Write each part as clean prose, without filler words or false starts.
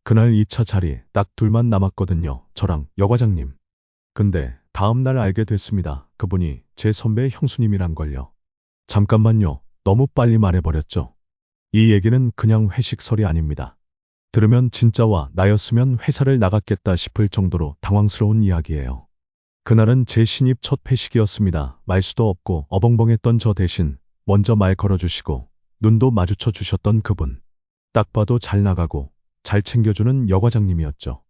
그날 2차 자리 딱 둘만 남았거든요. 저랑 여 과장님. 근데 다음 날 알게 됐습니다. 그분이 제 선배 형수님이란 걸요. 잠깐만요. 너무 빨리 말해버렸죠. 이 얘기는 그냥 회식설이 아닙니다. 들으면 진짜와 나였으면 회사를 나갔겠다 싶을 정도로 당황스러운 이야기예요. 그날은 제 신입 첫 회식이었습니다. 말수도 없고 어벙벙했던 저 대신 먼저 말 걸어주시고 눈도 마주쳐 주셨던 그분. 딱 봐도 잘 나가고 잘 챙겨주는 여 과장님이었죠.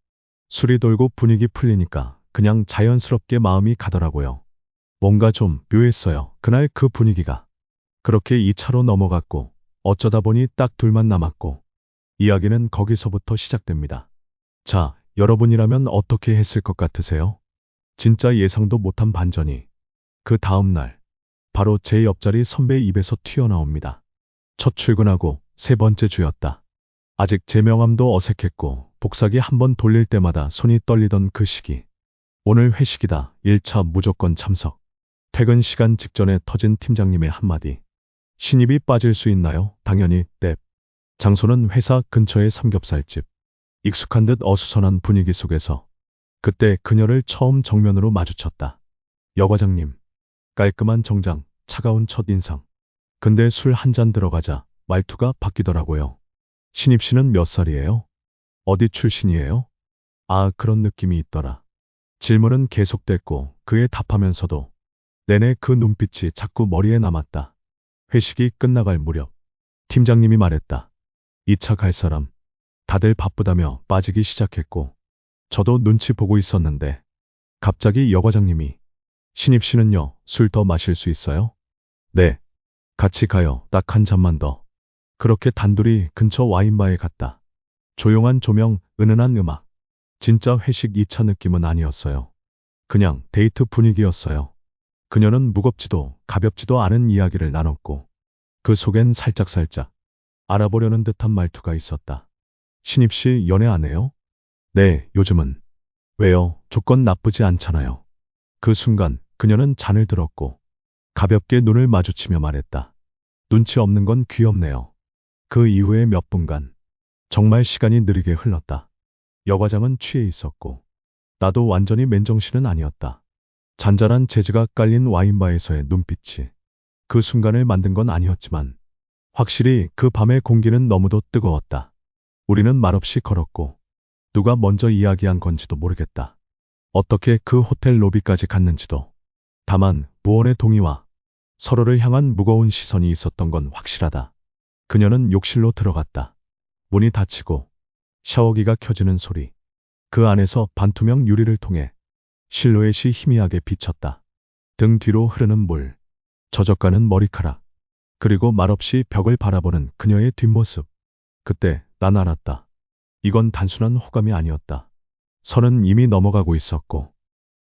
술이 돌고 분위기 풀리니까 그냥 자연스럽게 마음이 가더라고요. 뭔가 좀 묘했어요. 그날 그 분위기가. 그렇게 2차로 넘어갔고 어쩌다 보니 딱 둘만 남았고 이야기는 거기서부터 시작됩니다. 자, 여러분이라면 어떻게 했을 것 같으세요? 진짜 예상도 못한 반전이. 그 다음 날 바로 제 옆자리 선배 입에서 튀어나옵니다. 첫 출근하고 세 번째 주였다. 아직 제 명함도 어색했고 복사기 한 번 돌릴 때마다 손이 떨리던 그 시기. 오늘 회식이다. 1차 무조건 참석. 퇴근 시간 직전에 터진 팀장님의 한마디. 신입이 빠질 수 있나요? 당연히 넵. 장소는 회사 근처의 삼겹살집. 익숙한 듯 어수선한 분위기 속에서 그때 그녀를 처음 정면으로 마주쳤다. 여 과장님. 깔끔한 정장, 차가운 첫인상. 근데 술 한 잔 들어가자 말투가 바뀌더라고요. 신입 씨는 몇 살이에요? 어디 출신이에요? 아, 그런 느낌이 있더라. 질문은 계속됐고 그에 답하면서도 내내 그 눈빛이 자꾸 머리에 남았다. 회식이 끝나갈 무렵 팀장님이 말했다. 2차 갈 사람. 다들 바쁘다며 빠지기 시작했고 저도 눈치 보고 있었는데 갑자기 여 과장님이 신입 씨는요, 술 더 마실 수 있어요? 네. 같이 가요. 딱 한 잔만 더. 그렇게 단둘이 근처 와인바에 갔다. 조용한 조명, 은은한 음악. 진짜 회식 2차 느낌은 아니었어요. 그냥 데이트 분위기였어요. 그녀는 무겁지도 가볍지도 않은 이야기를 나눴고 그 속엔 살짝살짝 알아보려는 듯한 말투가 있었다. 신입 씨 연애 안 해요? 네, 요즘은. 왜요? 조건 나쁘지 않잖아요. 그 순간 그녀는 잔을 들었고 가볍게 눈을 마주치며 말했다. 눈치 없는 건 귀엽네요. 그 이후에 몇 분간 정말 시간이 느리게 흘렀다. 여 과장은 취해 있었고 나도 완전히 맨정신은 아니었다. 잔잔한 재즈가 깔린 와인바에서의 눈빛이 그 순간을 만든 건 아니었지만 확실히 그 밤의 공기는 너무도 뜨거웠다. 우리는 말없이 걸었고 누가 먼저 이야기한 건지도 모르겠다. 어떻게 그 호텔 로비까지 갔는지도. 다만 무언의 동의와 서로를 향한 무거운 시선이 있었던 건 확실하다. 그녀는 욕실로 들어갔다. 문이 닫히고 샤워기가 켜지는 소리. 그 안에서 반투명 유리를 통해 실루엣이 희미하게 비쳤다. 등 뒤로 흐르는 물, 젖어가는 머리카락, 그리고 말없이 벽을 바라보는 그녀의 뒷모습. 그때 난 알았다. 이건 단순한 호감이 아니었다. 선은 이미 넘어가고 있었고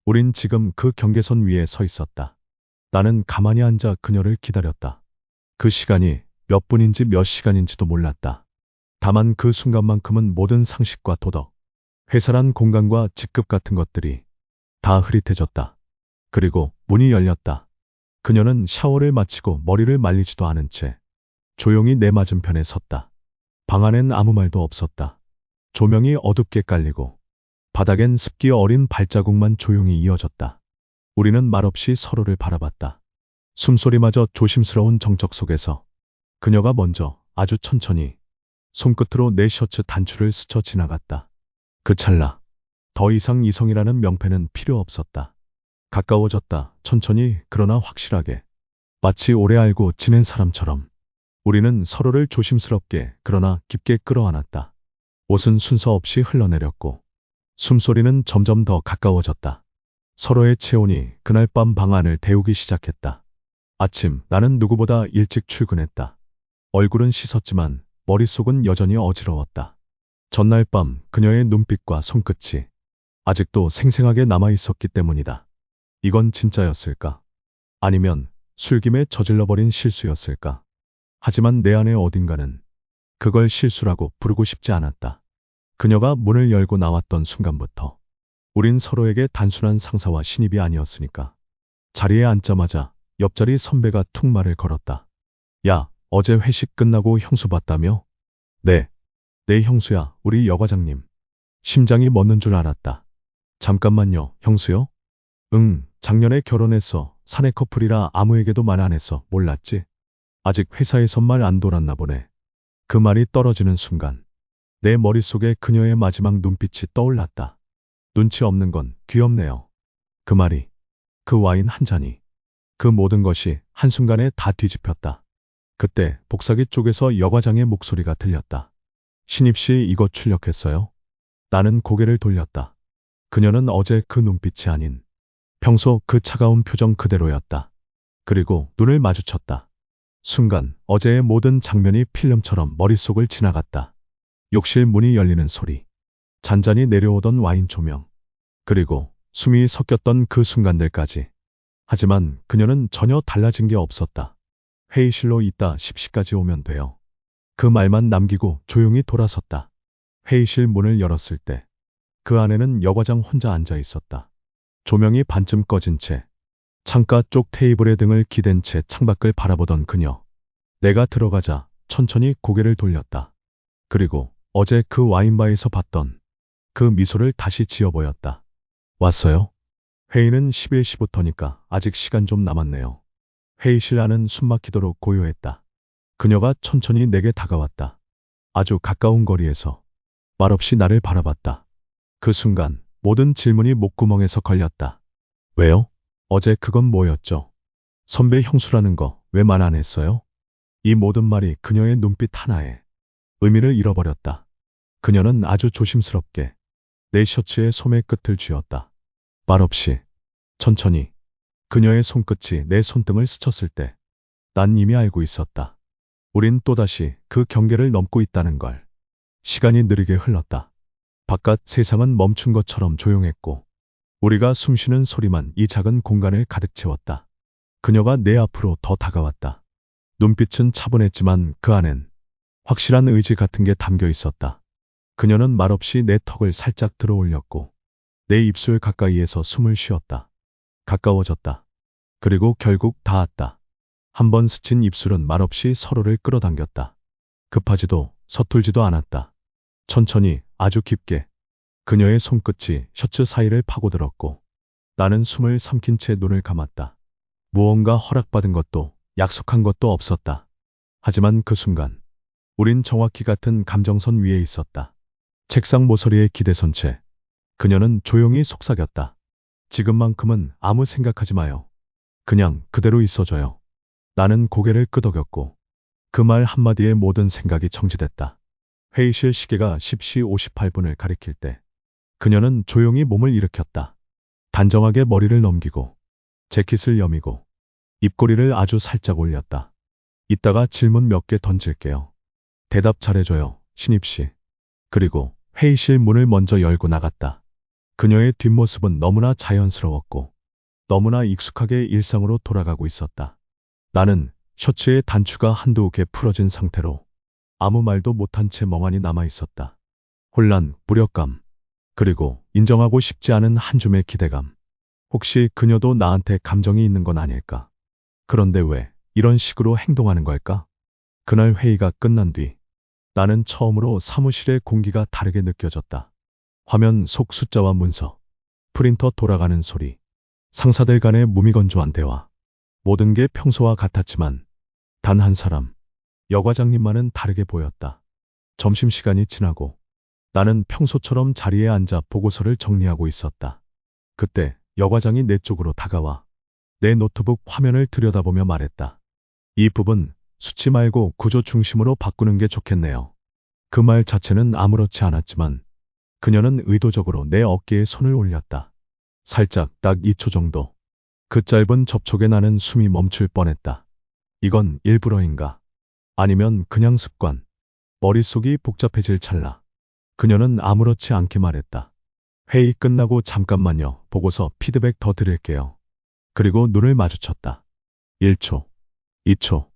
우린 지금 그 경계선 위에 서 있었다. 나는 가만히 앉아 그녀를 기다렸다. 그 시간이 몇 분인지 몇 시간인지도 몰랐다. 다만 그 순간만큼은 모든 상식과 도덕, 회사란 공간과 직급 같은 것들이 다 흐릿해졌다. 그리고 문이 열렸다. 그녀는 샤워를 마치고 머리를 말리지도 않은 채 조용히 내 맞은편에 섰다. 방 안엔 아무 말도 없었다. 조명이 어둡게 깔리고 바닥엔 습기 어린 발자국만 조용히 이어졌다. 우리는 말없이 서로를 바라봤다. 숨소리마저 조심스러운 정적 속에서 그녀가 먼저 아주 천천히 손끝으로 내 셔츠 단추를 스쳐 지나갔다. 그 찰나 더 이상 이성이라는 명패는 필요 없었다. 가까워졌다. 천천히 그러나 확실하게. 마치 오래 알고 지낸 사람처럼. 우리는 서로를 조심스럽게 그러나 깊게 끌어안았다. 옷은 순서 없이 흘러내렸고 숨소리는 점점 더 가까워졌다. 서로의 체온이 그날 밤 방 안을 데우기 시작했다. 아침 나는 누구보다 일찍 출근했다. 얼굴은 씻었지만 머릿속은 여전히 어지러웠다. 전날 밤 그녀의 눈빛과 손끝이 아직도 생생하게 남아있었기 때문이다. 이건 진짜였을까? 아니면 술김에 저질러버린 실수였을까? 하지만 내 안의 어딘가는 그걸 실수라고 부르고 싶지 않았다. 그녀가 문을 열고 나왔던 순간부터 우린 서로에게 단순한 상사와 신입이 아니었으니까. 자리에 앉자마자 옆자리 선배가 툭 말을 걸었다. 야, 어제 회식 끝나고 형수 봤다며? 네. 네, 형수야, 우리 여과장님. 심장이 멎는 줄 알았다. 잠깐만요, 형수요? 응, 작년에 결혼했어. 사내 커플이라 아무에게도 말 안 했어. 몰랐지? 아직 회사에선 말 안 돌았나 보네. 그 말이 떨어지는 순간 내 머릿속에 그녀의 마지막 눈빛이 떠올랐다. 눈치 없는 건 귀엽네요. 그 말이, 그 와인 한 잔이, 그 모든 것이 한순간에 다 뒤집혔다. 그때 복사기 쪽에서 여과장의 목소리가 들렸다. 신입씨 이거 출력했어요? 나는 고개를 돌렸다. 그녀는 어제 그 눈빛이 아닌 평소 그 차가운 표정 그대로였다. 그리고 눈을 마주쳤다. 순간 어제의 모든 장면이 필름처럼 머릿속을 지나갔다. 욕실 문이 열리는 소리, 잔잔히 내려오던 와인 조명, 그리고 숨이 섞였던 그 순간들까지. 하지만 그녀는 전혀 달라진 게 없었다. 회의실로 이따 10시까지 오면 돼요. 그 말만 남기고 조용히 돌아섰다. 회의실 문을 열었을 때 그 안에는 여과장 혼자 앉아 있었다. 조명이 반쯤 꺼진 채 창가 쪽 테이블에 등을 기댄 채 창밖을 바라보던 그녀. 내가 들어가자 천천히 고개를 돌렸다. 그리고 어제 그 와인바에서 봤던 그 미소를 다시 지어 보였다. 왔어요? 회의는 11시부터니까 아직 시간 좀 남았네요. 회의실 안은 숨막히도록 고요했다. 그녀가 천천히 내게 다가왔다. 아주 가까운 거리에서 말없이 나를 바라봤다. 그 순간 모든 질문이 목구멍에서 걸렸다. 왜요? 어제 그건 뭐였죠? 선배 형수라는 거 왜 말 안 했어요? 이 모든 말이 그녀의 눈빛 하나에 의미를 잃어버렸다. 그녀는 아주 조심스럽게 내 셔츠의 소매 끝을 쥐었다. 말없이, 천천히. 그녀의 손끝이 내 손등을 스쳤을 때 난 이미 알고 있었다. 우린 또다시 그 경계를 넘고 있다는 걸. 시간이 느리게 흘렀다. 바깥 세상은 멈춘 것처럼 조용했고 우리가 숨쉬는 소리만 이 작은 공간을 가득 채웠다. 그녀가 내 앞으로 더 다가왔다. 눈빛은 차분했지만 그 안엔 확실한 의지 같은 게 담겨 있었다. 그녀는 말없이 내 턱을 살짝 들어 올렸고 내 입술 가까이에서 숨을 쉬었다. 가까워졌다. 그리고 결국 닿았다. 한 번 스친 입술은 말없이 서로를 끌어당겼다. 급하지도 서툴지도 않았다. 천천히, 아주 깊게. 그녀의 손끝이 셔츠 사이를 파고들었고 나는 숨을 삼킨 채 눈을 감았다. 무언가 허락받은 것도 약속한 것도 없었다. 하지만 그 순간 우린 정확히 같은 감정선 위에 있었다. 책상 모서리에 기대선 채 그녀는 조용히 속삭였다. 지금만큼은 아무 생각하지 마요. 그냥 그대로 있어줘요. 나는 고개를 끄덕였고 그 말 한마디에 모든 생각이 정지됐다. 회의실 시계가 10시 58분을 가리킬 때 그녀는 조용히 몸을 일으켰다. 단정하게 머리를 넘기고 재킷을 여미고 입꼬리를 아주 살짝 올렸다. 이따가 질문 몇 개 던질게요. 대답 잘해줘요, 신입씨. 그리고 회의실 문을 먼저 열고 나갔다. 그녀의 뒷모습은 너무나 자연스러웠고 너무나 익숙하게 일상으로 돌아가고 있었다. 나는 셔츠의 단추가 한두 개 풀어진 상태로 아무 말도 못한 채 멍하니 남아 있었다. 혼란, 무력감, 그리고 인정하고 싶지 않은 한 줌의 기대감. 혹시 그녀도 나한테 감정이 있는 건 아닐까? 그런데 왜 이런 식으로 행동하는 걸까? 그날 회의가 끝난 뒤 나는 처음으로 사무실의 공기가 다르게 느껴졌다. 화면 속 숫자와 문서, 프린터 돌아가는 소리, 상사들 간의 무미건조한 대화. 모든 게 평소와 같았지만 단 한 사람, 여과장님만은 다르게 보였다. 점심시간이 지나고 나는 평소처럼 자리에 앉아 보고서를 정리하고 있었다. 그때 여과장이 내 쪽으로 다가와 내 노트북 화면을 들여다보며 말했다. 이 부분 수치 말고 구조 중심으로 바꾸는 게 좋겠네요. 그 말 자체는 아무렇지 않았지만 그녀는 의도적으로 내 어깨에 손을 올렸다. 살짝 딱 2초 정도. 그 짧은 접촉에 나는 숨이 멈출 뻔했다. 이건 일부러인가? 아니면 그냥 습관? 머릿속이 복잡해질 찰나. 그녀는 아무렇지 않게 말했다. 회의 끝나고 잠깐만요. 보고서 피드백 더 드릴게요. 그리고 눈을 마주쳤다. 1초, 2초,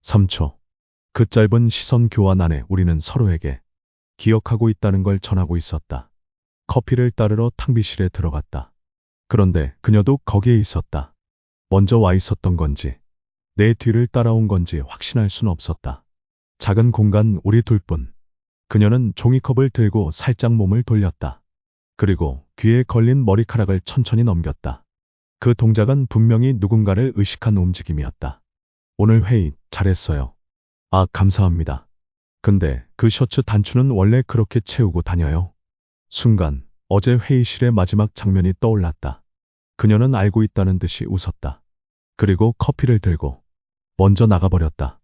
3초. 그 짧은 시선 교환 안에 우리는 서로에게 기억하고 있다는 걸 전하고 있었다. 커피를 따르러 탕비실에 들어갔다. 그런데 그녀도 거기에 있었다. 먼저 와 있었던 건지, 내 뒤를 따라온 건지 확신할 순 없었다. 작은 공간 우리 둘뿐. 그녀는 종이컵을 들고 살짝 몸을 돌렸다. 그리고 귀에 걸린 머리카락을 천천히 넘겼다. 그 동작은 분명히 누군가를 의식한 움직임이었다. 오늘 회의 잘했어요. 아, 감사합니다. 근데 그 셔츠 단추는 원래 그렇게 채우고 다녀요? 순간 어제 회의실의 마지막 장면이 떠올랐다. 그녀는 알고 있다는 듯이 웃었다. 그리고 커피를 들고 먼저 나가버렸다.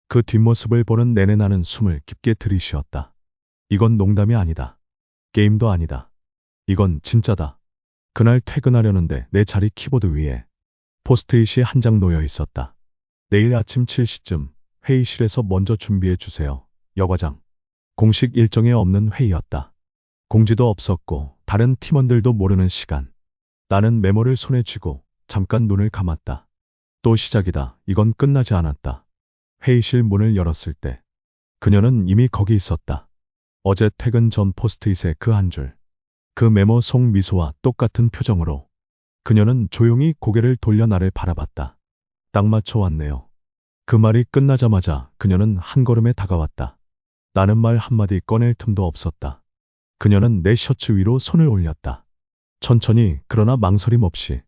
그 뒷모습을 보는 내내 나는 숨을 깊게 들이쉬었다. 이건 농담이 아니다. 게임도 아니다. 이건 진짜다. 그날 퇴근하려는데 내 자리 키보드 위에 포스트잇이 한 장 놓여 있었다. 내일 아침 7시쯤 회의실에서 먼저 준비해 주세요. 여과장. 공식 일정에 없는 회의였다. 공지도 없었고 다른 팀원들도 모르는 시간. 나는 메모를 손에 쥐고 잠깐 눈을 감았다. 또 시작이다. 이건 끝나지 않았다. 회의실 문을 열었을 때 그녀는 이미 거기 있었다. 어제 퇴근 전 포스트잇의 그 한 줄. 그 메모 속 미소와 똑같은 표정으로 그녀는 조용히 고개를 돌려 나를 바라봤다. 딱 맞춰 왔네요. 그 말이 끝나자마자 그녀는 한 걸음에 다가왔다. 나는 말 한마디 꺼낼 틈도 없었다. 그녀는 내 셔츠 위로 손을 올렸다. 천천히 그러나 망설임 없이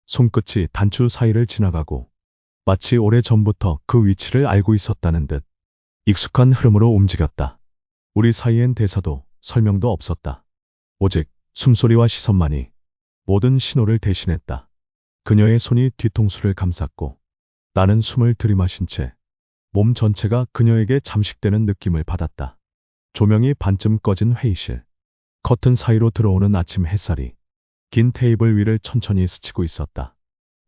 손끝이 단추 사이를 지나가고 마치 오래전부터 그 위치를 알고 있었다는 듯 익숙한 흐름으로 움직였다. 우리 사이엔 대사도 설명도 없었다. 오직 숨소리와 시선만이 모든 신호를 대신했다. 그녀의 손이 뒤통수를 감쌌고 나는 숨을 들이마신 채 몸 전체가 그녀에게 잠식되는 느낌을 받았다. 조명이 반쯤 꺼진 회의실. 커튼 사이로 들어오는 아침 햇살이 긴 테이블 위를 천천히 스치고 있었다.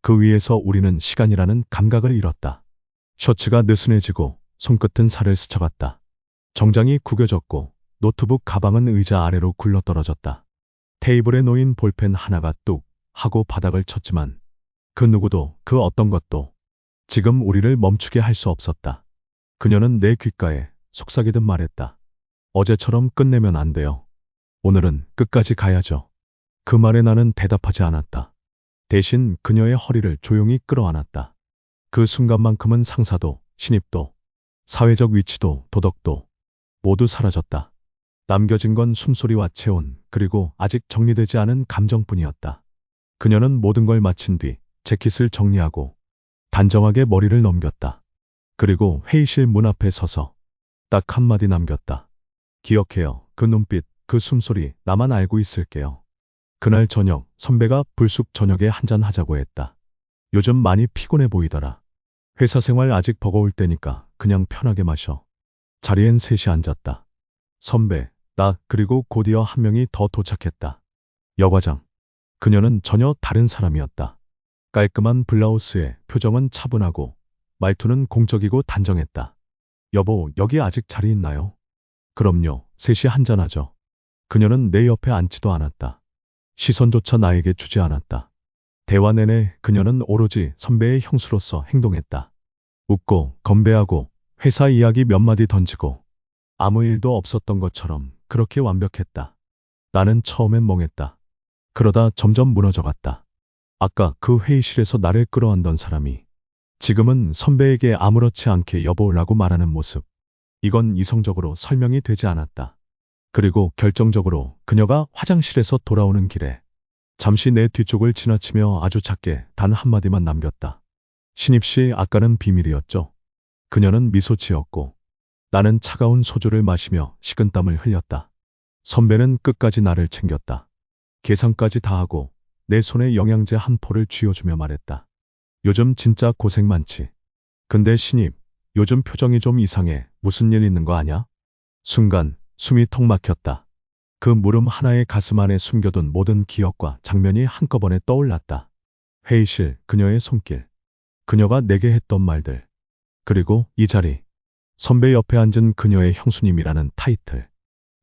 그 위에서 우리는 시간이라는 감각을 잃었다. 셔츠가 느슨해지고 손끝은 살을 스쳐갔다. 정장이 구겨졌고 노트북 가방은 의자 아래로 굴러떨어졌다. 테이블에 놓인 볼펜 하나가 뚝 하고 바닥을 쳤지만 그 누구도 그 어떤 것도 지금 우리를 멈추게 할 수 없었다. 그녀는 내 귓가에 속삭이듯 말했다. 어제처럼 끝내면 안 돼요. 오늘은 끝까지 가야죠. 그 말에 나는 대답하지 않았다. 대신 그녀의 허리를 조용히 끌어안았다. 그 순간만큼은 상사도, 신입도, 사회적 위치도, 도덕도 모두 사라졌다. 남겨진 건 숨소리와 체온, 그리고 아직 정리되지 않은 감정뿐이었다. 그녀는 모든 걸 마친 뒤 재킷을 정리하고 단정하게 머리를 넘겼다. 그리고 회의실 문 앞에 서서 딱 한마디 남겼다. 기억해요. 그 눈빛, 그 숨소리 나만 알고 있을게요. 그날 저녁 선배가 불쑥 저녁에 한잔 하자고 했다. 요즘 많이 피곤해 보이더라. 회사 생활 아직 버거울 때니까 그냥 편하게 마셔. 자리엔 셋이 앉았다. 선배, 나 그리고 곧이어 한 명이 더 도착했다. 여과장. 그녀는 전혀 다른 사람이었다. 깔끔한 블라우스에 표정은 차분하고 말투는 공적이고 단정했다. 여보, 여기 아직 자리 있나요? 그럼요. 셋이 한잔하죠. 그녀는 내 옆에 앉지도 않았다. 시선조차 나에게 주지 않았다. 대화 내내 그녀는 오로지 선배의 형수로서 행동했다. 웃고 건배하고 회사 이야기 몇 마디 던지고 아무 일도 없었던 것처럼 그렇게 완벽했다. 나는 처음엔 멍했다. 그러다 점점 무너져갔다. 아까 그 회의실에서 나를 끌어안던 사람이 지금은 선배에게 아무렇지 않게 여보라고 말하는 모습. 이건 이성적으로 설명이 되지 않았다. 그리고 결정적으로 그녀가 화장실에서 돌아오는 길에 잠시 내 뒤쪽을 지나치며 아주 작게 단 한마디만 남겼다. 신입씨, 아까는 비밀이었죠. 그녀는 미소 지었고 나는 차가운 소주를 마시며 식은땀을 흘렸다. 선배는 끝까지 나를 챙겼다. 계산까지 다 하고 내 손에 영양제 한 포를 쥐어주며 말했다. 요즘 진짜 고생 많지. 근데 신입, 요즘 표정이 좀 이상해. 무슨 일 있는 거 아냐? 순간 숨이 턱 막혔다. 그 물음 하나에 가슴 안에 숨겨둔 모든 기억과 장면이 한꺼번에 떠올랐다. 회의실, 그녀의 손길, 그녀가 내게 했던 말들, 그리고 이 자리, 선배 옆에 앉은 그녀의 형수님이라는 타이틀.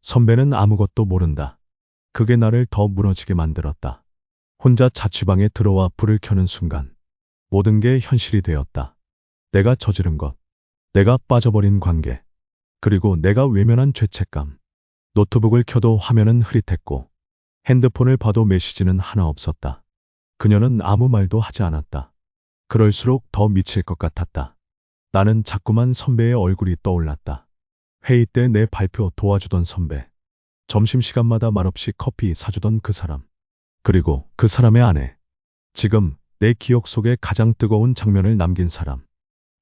선배는 아무것도 모른다. 그게 나를 더 무너지게 만들었다. 혼자 자취방에 들어와 불을 켜는 순간 모든 게 현실이 되었다. 내가 저지른 것, 내가 빠져버린 관계, 그리고 내가 외면한 죄책감. 노트북을 켜도 화면은 흐릿했고 핸드폰을 봐도 메시지는 하나 없었다. 그녀는 아무 말도 하지 않았다. 그럴수록 더 미칠 것 같았다. 나는 자꾸만 선배의 얼굴이 떠올랐다. 회의 때 내 발표 도와주던 선배. 점심시간마다 말없이 커피 사주던 그 사람. 그리고 그 사람의 아내. 지금 내 기억 속에 가장 뜨거운 장면을 남긴 사람.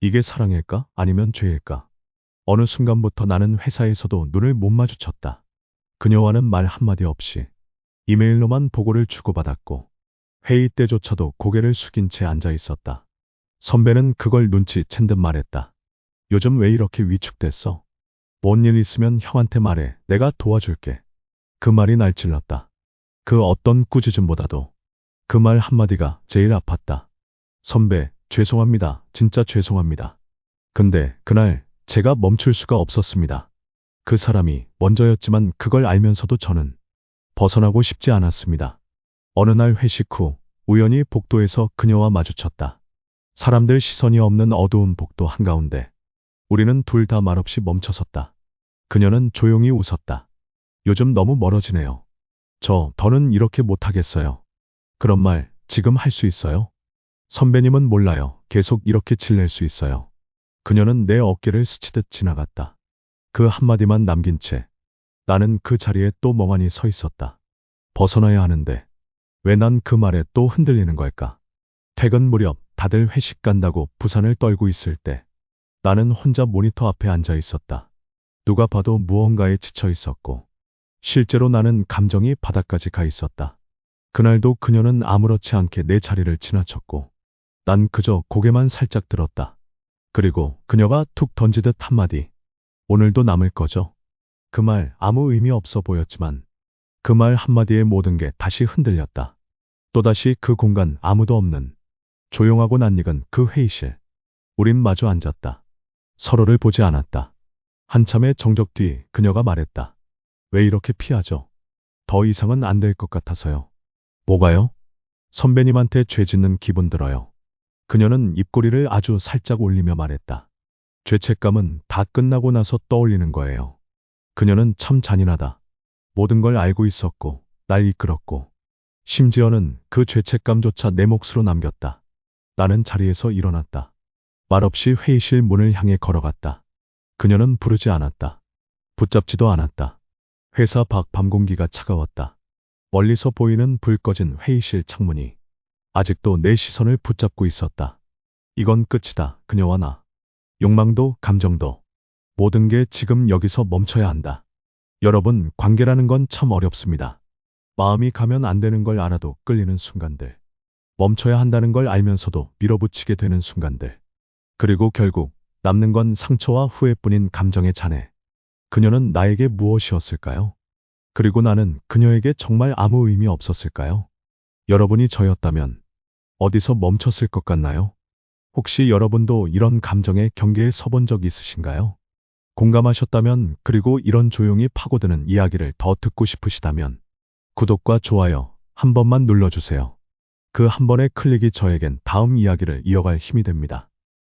이게 사랑일까? 아니면 죄일까? 어느 순간부터 나는 회사에서도 눈을 못 마주쳤다. 그녀와는 말 한마디 없이 이메일로만 보고를 주고받았고 회의 때조차도 고개를 숙인 채 앉아 있었다. 선배는 그걸 눈치챈 듯 말했다. 요즘 왜 이렇게 위축됐어? 뭔 일 있으면 형한테 말해. 내가 도와줄게. 그 말이 날 찔렀다. 그 어떤 꾸짖음보다도 그 말 한마디가 제일 아팠다. 선배, 죄송합니다. 진짜 죄송합니다. 근데 그날 제가 멈출 수가 없었습니다. 그 사람이 먼저였지만 그걸 알면서도 저는 벗어나고 싶지 않았습니다. 어느 날 회식 후 우연히 복도에서 그녀와 마주쳤다. 사람들 시선이 없는 어두운 복도 한가운데 우리는 둘 다 말없이 멈춰섰다. 그녀는 조용히 웃었다. 요즘 너무 멀어지네요. 더는 이렇게 못하겠어요. 그런 말 지금 할 수 있어요? 선배님은 몰라요. 계속 이렇게 질릴 수 있어요. 그녀는 내 어깨를 스치듯 지나갔다. 그 한마디만 남긴 채 나는 그 자리에 또 멍하니 서 있었다. 벗어나야 하는데 왜 난 그 말에 또 흔들리는 걸까? 퇴근 무렵 다들 회식 간다고 부산을 떨고 있을 때 나는 혼자 모니터 앞에 앉아 있었다. 누가 봐도 무언가에 지쳐 있었고 실제로 나는 감정이 바닥까지 가 있었다. 그날도 그녀는 아무렇지 않게 내 자리를 지나쳤고 난 그저 고개만 살짝 들었다. 그리고 그녀가 툭 던지듯 한마디. 오늘도 남을 거죠? 그 말 아무 의미 없어 보였지만 그 말 한마디에 모든 게 다시 흔들렸다. 또다시 그 공간 아무도 없는 조용하고 낯익은 그 회의실. 우린 마주 앉았다. 서로를 보지 않았다. 한참의 정적 뒤 그녀가 말했다. 왜 이렇게 피하죠? 더 이상은 안 될 것 같아서요. 뭐가요? 선배님한테 죄 짓는 기분 들어요. 그녀는 입꼬리를 아주 살짝 올리며 말했다. 죄책감은 다 끝나고 나서 떠올리는 거예요. 그녀는 참 잔인하다. 모든 걸 알고 있었고 날 이끌었고 심지어는 그 죄책감조차 내 몫으로 남겼다. 나는 자리에서 일어났다. 말없이 회의실 문을 향해 걸어갔다. 그녀는 부르지 않았다. 붙잡지도 않았다. 회사 밖 밤 공기가 차가웠다. 멀리서 보이는 불 꺼진 회의실 창문이 아직도 내 시선을 붙잡고 있었다. 이건 끝이다. 그녀와 나. 욕망도 감정도 모든 게 지금 여기서 멈춰야 한다. 여러분, 관계라는 건 참 어렵습니다. 마음이 가면 안 되는 걸 알아도 끌리는 순간들. 멈춰야 한다는 걸 알면서도 밀어붙이게 되는 순간들. 그리고 결국 남는 건 상처와 후회뿐인 감정의 잔해. 그녀는 나에게 무엇이었을까요? 그리고 나는 그녀에게 정말 아무 의미 없었을까요? 여러분이 저였다면 어디서 멈췄을 것 같나요? 혹시 여러분도 이런 감정의 경계에 서본 적 있으신가요? 공감하셨다면, 그리고 이런 조용히 파고드는 이야기를 더 듣고 싶으시다면 구독과 좋아요 한 번만 눌러주세요. 그 한 번의 클릭이 저에겐 다음 이야기를 이어갈 힘이 됩니다.